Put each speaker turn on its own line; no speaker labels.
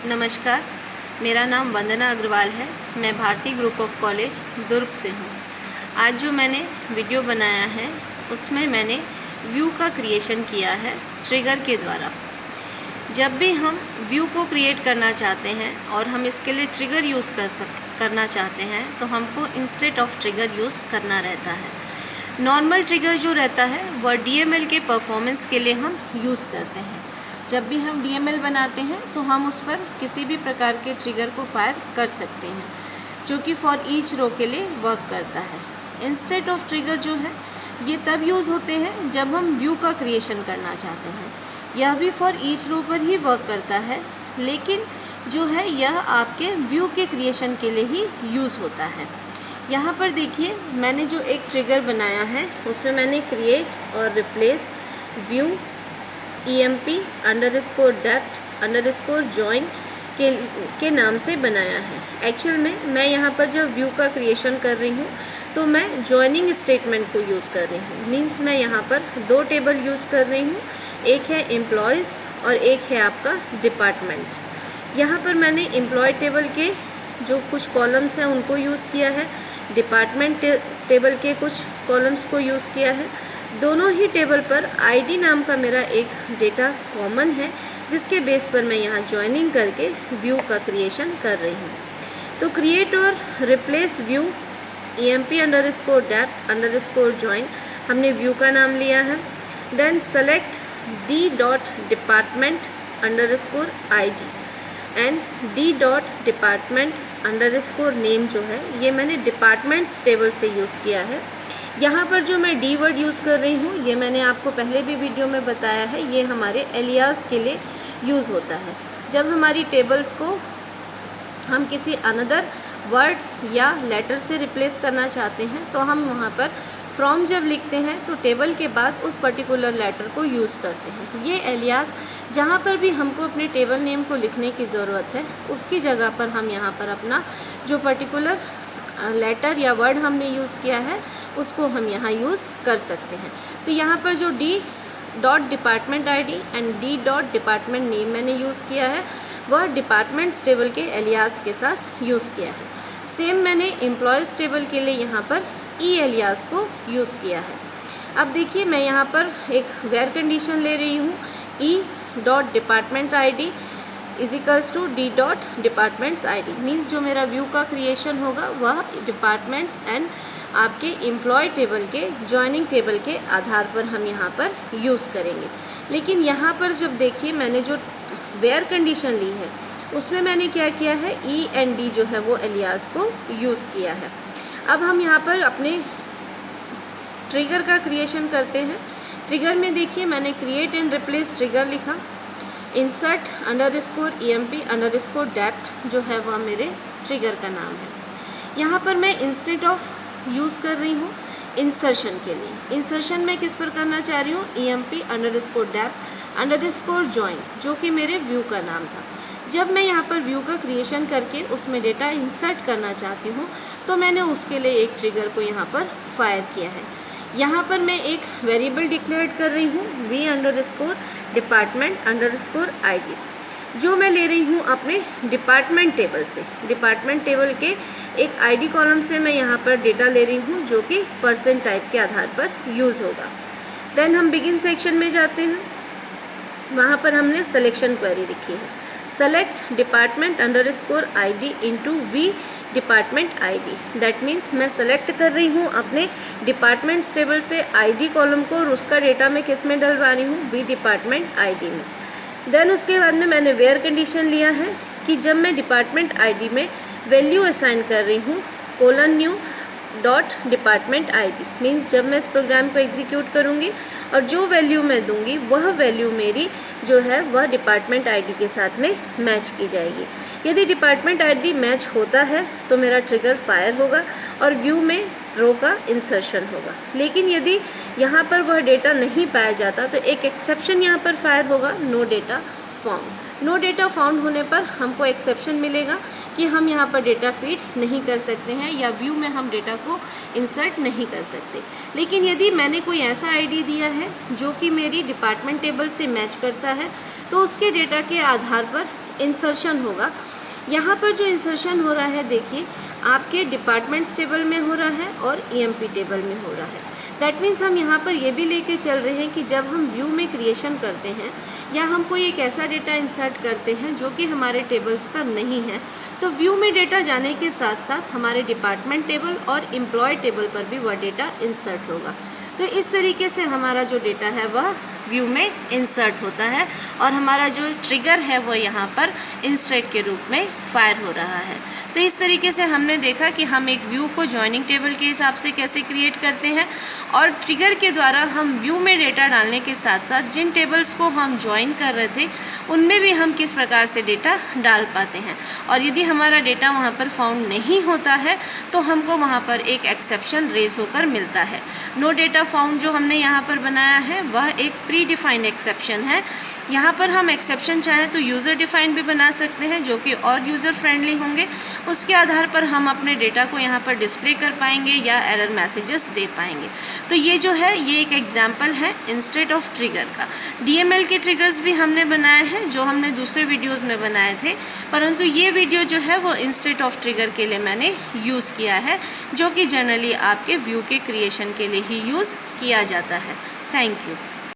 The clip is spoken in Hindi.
नमस्कार, मेरा नाम वंदना अग्रवाल है। मैं भारती ग्रुप ऑफ कॉलेज दुर्ग से हूँ। आज जो मैंने वीडियो बनाया है उसमें मैंने व्यू का क्रिएशन किया है ट्रिगर के द्वारा। जब भी हम व्यू को क्रिएट करना चाहते हैं और हम इसके लिए ट्रिगर यूज़ करना चाहते हैं तो हमको इंस्टेड ऑफ ट्रिगर यूज़ करना रहता है। नॉर्मल ट्रिगर जो रहता है वह DML के परफॉर्मेंस के लिए हम यूज़ करते हैं। जब भी हम DML बनाते हैं तो हम उस पर किसी भी प्रकार के ट्रिगर को फायर कर सकते हैं जो कि फॉर ईच रो के लिए वर्क करता है। इंस्टेड ऑफ ट्रिगर जो है ये तब यूज़ होते हैं जब हम व्यू का क्रिएशन करना चाहते हैं। यह भी फॉर ईच रो पर ही वर्क करता है, लेकिन जो है यह आपके व्यू के क्रिएशन के लिए ही यूज़ होता है। यहाँ पर देखिए, मैंने जो एक ट्रिगर बनाया है उसमें मैंने क्रिएट और रिप्लेस व्यू EMP_depth_join के नाम से बनाया है। एक्चुअल में मैं यहाँ पर जब व्यू का क्रिएशन कर रही हूँ तो मैं जॉइनिंग स्टेटमेंट को यूज़ कर रही हूँ। मीन्स मैं यहाँ पर दो टेबल यूज़ कर रही हूँ, एक है एम्प्लॉयज़ और एक है आपका डिपार्टमेंट्स। यहाँ पर मैंने एम्प्लॉय टेबल के जो कुछ कॉलम्स हैं उनको यूज़ किया है, डिपार्टमेंट टेबल के कुछ कॉलम्स को यूज़ किया है। दोनों ही टेबल पर ID नाम का मेरा एक डेटा कॉमन है, जिसके बेस पर मैं यहाँ ज्वाइनिंग करके व्यू का क्रिएशन कर रही हूँ। तो क्रिएट और रिप्लेस व्यू EMP_depth_join हमने व्यू का नाम लिया है। Then select D.department_ID and D.department_name जो है ये मैंने डिपार्टमेंट्स टेबल से यूज़ किया है। यहाँ पर जो मैं D वर्ड यूज़ कर रही हूँ ये मैंने आपको पहले भी वीडियो में बताया है, ये हमारे एलियास के लिए यूज़ होता है। जब हमारी टेबल्स को हम किसी अनदर वर्ड या लेटर से रिप्लेस करना चाहते हैं तो हम वहाँ पर फ्रॉम जब लिखते हैं तो टेबल के बाद उस पर्टिकुलर लेटर को यूज़ करते हैं। ये एलियास जहाँ पर भी हमको अपने टेबल नेम को लिखने की ज़रूरत है उसकी जगह पर हम यहाँ पर अपना जो पर्टिकुलर लेटर या वर्ड हमने यूज़ किया है उसको हम यहाँ यूज़ कर सकते हैं। तो यहाँ पर जो D.department_ID एंड D.department_name मैंने यूज़ किया है वह डिपार्टमेंट्स टेबल के एलियास के साथ यूज़ किया है। सेम मैंने एम्प्लॉयज़ टेबल के लिए यहाँ पर E एलियास को यूज़ किया है। अब देखिए, मैं यहाँ पर एक वेयर कंडीशन ले रही हूँ, E.department_ID = D.department_ID मीन्स जो मेरा व्यू का क्रिएशन होगा वह डिपार्टमेंट्स एंड आपके एम्प्लॉय टेबल के ज्वाइनिंग टेबल के आधार पर हम यहाँ पर यूज़ करेंगे। लेकिन यहाँ पर जब देखिए मैंने जो वेयर कंडीशन ली है उसमें मैंने क्या किया है, E एंड D जो है वो एलियास को यूज़ किया है। अब हम यहाँ पर अपने ट्रिगर का क्रिएशन करते हैं। ट्रिगर में देखिए मैंने क्रिएट एंड रिप्लेस ट्रिगर लिखा, insert_EMP_depth जो है वह मेरे ट्रिगर का नाम है। यहाँ पर मैं इंस्टेड ऑफ यूज़ कर रही हूँ इंसर्शन के लिए। इंसर्शन मैं किस पर करना चाह रही हूँ, EMP_depth_join जो कि मेरे व्यू का नाम था। जब मैं यहाँ पर व्यू का क्रिएशन करके उसमें डेटा इंसर्ट करना चाहती हूँ तो मैंने उसके लिए एक ट्रिगर को यहाँ पर फायर किया है। यहाँ पर मैं एक वेरिएबल डिक्लेयर कर रही हूँ V_department_ID जो मैं ले रही हूँ अपने डिपार्टमेंट टेबल से। डिपार्टमेंट टेबल के एक ID कॉलम से मैं यहाँ पर डेटा ले रही हूँ जो कि % टाइप के आधार पर यूज़ होगा। देन हम बिगिन सेक्शन में जाते हैं, वहाँ पर हमने सिलेक्शन क्वेरी लिखी है, select department_ID into V_department_ID। That means मैं सेलेक्ट कर रही हूँ अपने डिपार्टमेंट्स टेबल से ID कॉलम को और उसका डेटा मैं किस में डलवा रही हूँ, V_department_ID में। देन उसके बाद में मैंने वेयर कंडीशन लिया है कि जब मैं डिपार्टमेंट ID में वैल्यू असाइन कर रही हूँ :new.department_ID मीन्स जब मैं इस प्रोग्राम को एग्जीक्यूट करूँगी और जो वैल्यू मैं दूँगी वह वैल्यू मेरी जो है वह डिपार्टमेंट ID के साथ में मैच की जाएगी। यदि डिपार्टमेंट ID मैच होता है तो मेरा ट्रिगर फायर होगा और व्यू में रो का इंसर्शन होगा। लेकिन यदि यहाँ पर वह डेटा नहीं पाया जाता तो एक एक्सेप्शन यहाँ पर फायर होगा, no data found. No data found होने पर हमको एक्सेप्शन मिलेगा कि हम यहाँ पर डेटा फीड नहीं कर सकते हैं या व्यू में हम डेटा को इंसर्ट नहीं कर सकते। लेकिन यदि मैंने कोई ऐसा आईडी दिया है जो कि मेरी डिपार्टमेंट टेबल से मैच करता है तो उसके डेटा के आधार पर इंसर्शन होगा। यहाँ पर जो इंसर्शन हो रहा है देखिए आपके डिपार्टमेंट्स टेबल में हो रहा है और EMP टेबल में हो रहा है। दैट मीन्स हम यहाँ पर ये भी लेके चल रहे हैं कि जब हम व्यू में क्रिएशन करते हैं या हम कोई एक ऐसा डेटा इंसर्ट करते हैं जो कि हमारे टेबल्स पर नहीं है, तो व्यू में डेटा जाने के साथ साथ हमारे डिपार्टमेंट टेबल और एम्प्लॉय टेबल पर भी वह डेटा इंसर्ट होगा। तो इस तरीके से हमारा जो डेटा है वह व्यू में इंसर्ट होता है और हमारा जो ट्रिगर है वो यहाँ पर इंस्टेंट के रूप में फायर हो रहा है। तो इस तरीके से हमने देखा कि हम एक व्यू को जॉइनिंग टेबल के हिसाब से कैसे क्रिएट करते हैं और ट्रिगर के द्वारा हम व्यू में डेटा डालने के साथ साथ जिन टेबल्स को हम ज्वाइन कर रहे थे उनमें भी हम किस प्रकार से डेटा डाल पाते हैं। और यदि हमारा डेटा वहाँ पर फाउंड नहीं होता है तो हमको वहाँ पर एक एक्सेप्शन रेज होकर मिलता है। नो डेटा फाउंड जो हमने यहाँ पर बनाया है वह एक प्री डिफाइंड एक्सेप्शन है। यहाँ पर हम एक्सेप्शन चाहें तो यूज़र डिफाइंड भी बना सकते हैं जो कि और यूज़र फ्रेंडली होंगे। उसके आधार पर हम अपने डेटा को यहाँ पर डिस्प्ले कर पाएंगे या एरर मैसेजेस दे पाएंगे। तो ये जो है ये एक एग्जाम्पल है इंस्टेड ऑफ ट्रिगर का। DML के ट्रिगर्स भी हमने बनाए हैं जो हमने दूसरे वीडियोज़ में बनाए थे, परंतु ये वीडियो जो है वो इंस्टेड ऑफ ट्रिगर के लिए मैंने यूज़ किया है जो कि जनरली आपके व्यू के क्रिएशन के लिए ही यूज़ किया जाता है। Thank you.